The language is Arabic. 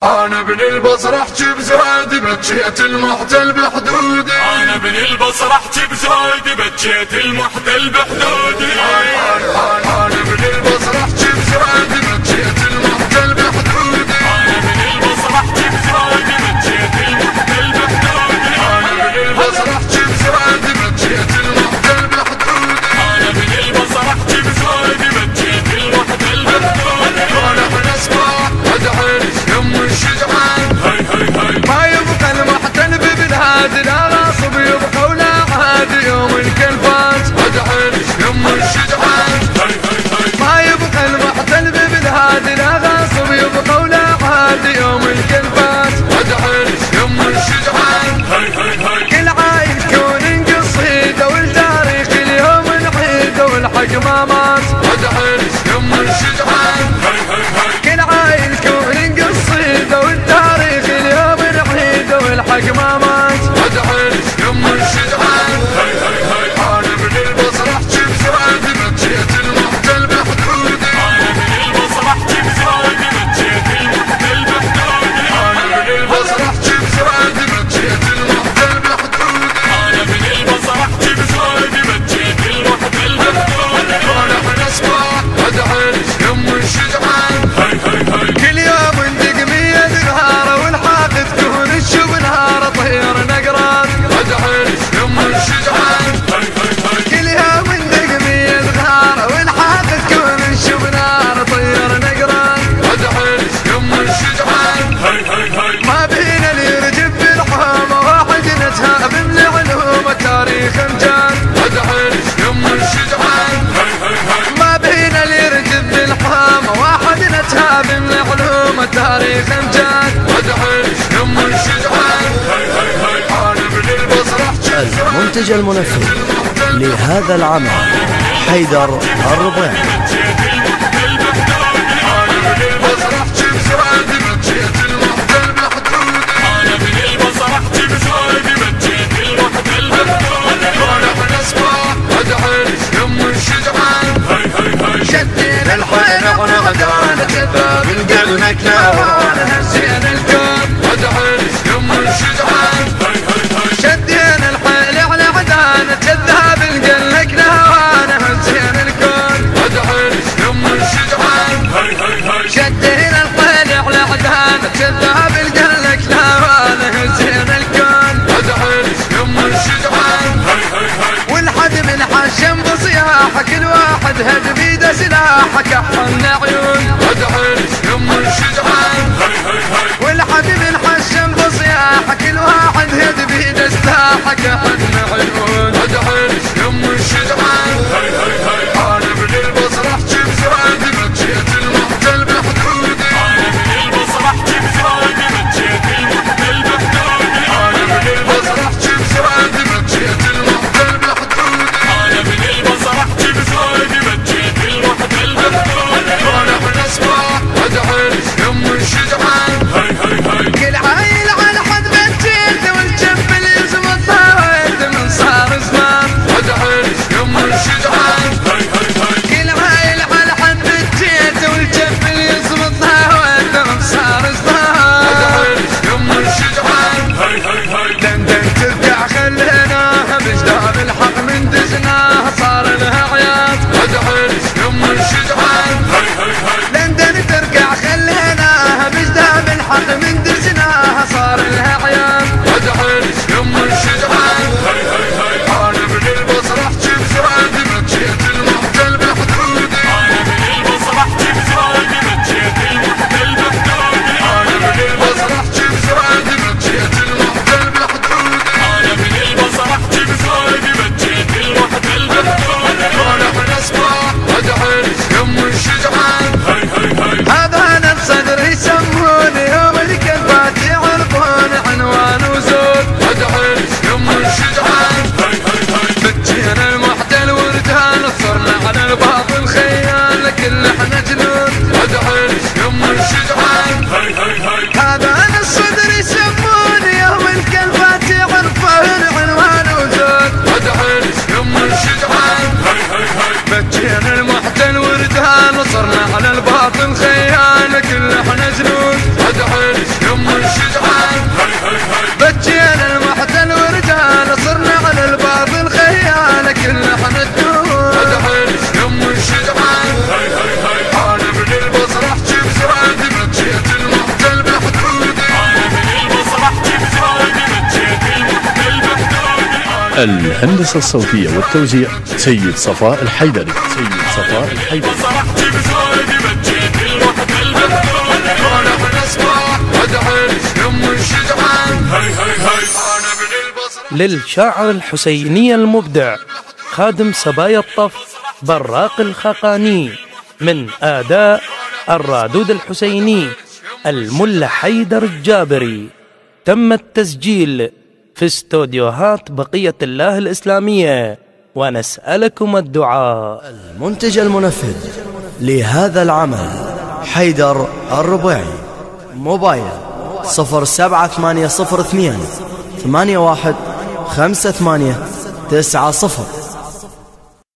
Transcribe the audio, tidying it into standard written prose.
انا ابن البصره احكي بزهادي بكيت المحتل بحدودي. انا ابن البصره احكي بزهادي بكيت المحتل بحدودي. انا ابن البصره احكي بزهادي بكيت المحتل بحدودي. انا ابن البصره احكي بزهادي بكيت المحتل بحدودي. انا ابن البصره احكي بزهادي بكيت المحتل بحدودي. انا ابن البصره احكي بزهادي بكيت المحتل بحدودي. وانا من اصبح ادعي يم الشجعان ما يبقى المحتل ببلاد لا غاصب يبقى ولا عادي يوم الكلفات. ادعي يم الشجعان ما يبقى المحتل ببلاد لا غاصب يبقى ولا عادي يوم الكلفات. ادعي يم الشجعان كل عايش كون قصيده والتاريخ اليوم نعيده والحق ما مات. ادعي يم الشجعان كل عايش كون قصيده والتاريخ اليوم نعيده والحق ما مات. ادعي يم الشجعان انا ابن البصره احكي بزهادي بكيت المحتل بحدودي. انا ابن البصره احكي بزهادي بكيت المحتل بحدودي. انا ابن البصره احكي بزهادي بكيت المحتل بحدودي. انا ابن البصره احكي بزهادي بكيت المحتل بحدودي. وانا من اصبح ادعي يم الشجعان كل يوم ندق 100 نهار والحاقد كون الشوب نهار طير نقرات. ادعي يم الشجعان كل يوم ندق 100 نهار والحاقد كون الشوب نهار طير نقرات. ادعي يم الشجعان ما بينا اللي يرجب بالحومه واحد نتهاب من علوم التاريخ امجاد. ادعي يم الشجعان ما بينا اللي يرجب بالحومه واحد نتهاب من علوم التاريخ امجاد. ادعي يم الشجعان انا ابن البصره احكي المنتج المنفذ لهذا العمل حيدر الربيعي. انا ابن البصره احكي بزهادي بكيت المحتل بحدودي. انا ابن البصره احكي بزهادي بكيت المحتل بحدودي. وانا من اصبح ادعي يم الشجعان شدينا الحيل ونغدان كذاب القلنك نوان هزين الكون. ادعي يم الشجعان شدينا الحيل على عدان كذاب القلنك نوان هزين الكون. ادعي يم الشجعان شدينا الحيل على عدان كذاب القلنك نوان هزين الكون. ادعي يم الشجعان والحد من حشم بصياحه كل واحد هد بيده سلاحه كحلنا عيون. ادعي يم الشجعان والحد من حشم بصياحه كل واحد هد بيده سلاحه كحلنا عيون. ادعي يم الشجعان انا ابن البصره احكي بزهادي بكيت المحتل بحدودي. انا ابن البصره احكي بزهادي بكيت المحتل بحدودي. انا ابن البصره احكي بزهادي بكيت المحتل بحدودي. انا ابن البصره احكي بزهادي بكيت المحتل بحدودي. وانا من اصبح ادعي يم الشجعان كل عايل على حد بنتيت والجنب اللي يزمط ضايد من صار زمان. ادعي يم الشجعان كل عايل على حد بنتيت والجنب اللي يزمط ضايد من صار زمان. ادعي يم الشجعان دندن ترجع خليناها بجداب الحق من دزناها صار لها عياط. ادعي يم الشجعان لندن ترجع خليناها بجداب الحق من دزناها صار لها عياط. ادعي يم الشجعان انا ابن البصره احكي بزهادي بكيت المحتل بحدودي. انا ابن البصره احكي بزهادي بكيت المحتل بحدودي. انا ابن البصره احكي بزهادي بكيت المحتل بحدودي. انا ابن البصره احكي بزهادي بكيت المحتل بحدودي. وانا من اصبح ادعي يم الشجعان هذا انا بصدري يسموني يوم الكلفات يعرفون عنوان وزود. ادعي يم الشجعان بتجينا المحتل وردان صرنا على الباطل خيال كل احنا جنود. ادعي يم الشجعان هذا انا الصدر يسموني يوم الكلفات يعرفون عنوان وزود. ادعي يم الشجعان بتجينا المحتل وردان صرنا على الباطل خيال كل احنا جنود. ادعي الهندسة الصوتية والتوزيع سيد صفاء الحيدري. صرحت بزواجي بجيت الوحدة المفتون. وانا نصبح ادعي يم الشجعان. هاي هاي هاي انا ابن البصرة. للشاعر الحسيني المبدع خادم سبايا الطف براق الخقاني، من آداء الرادود الحسيني الملا حيدر الجابري. تم التسجيل في استوديوهات بقية الله الإسلامية، ونسألكم الدعاء. المنتج المنفذ لهذا العمل حيدر الربيعي. موبايل 07802 81 58 90.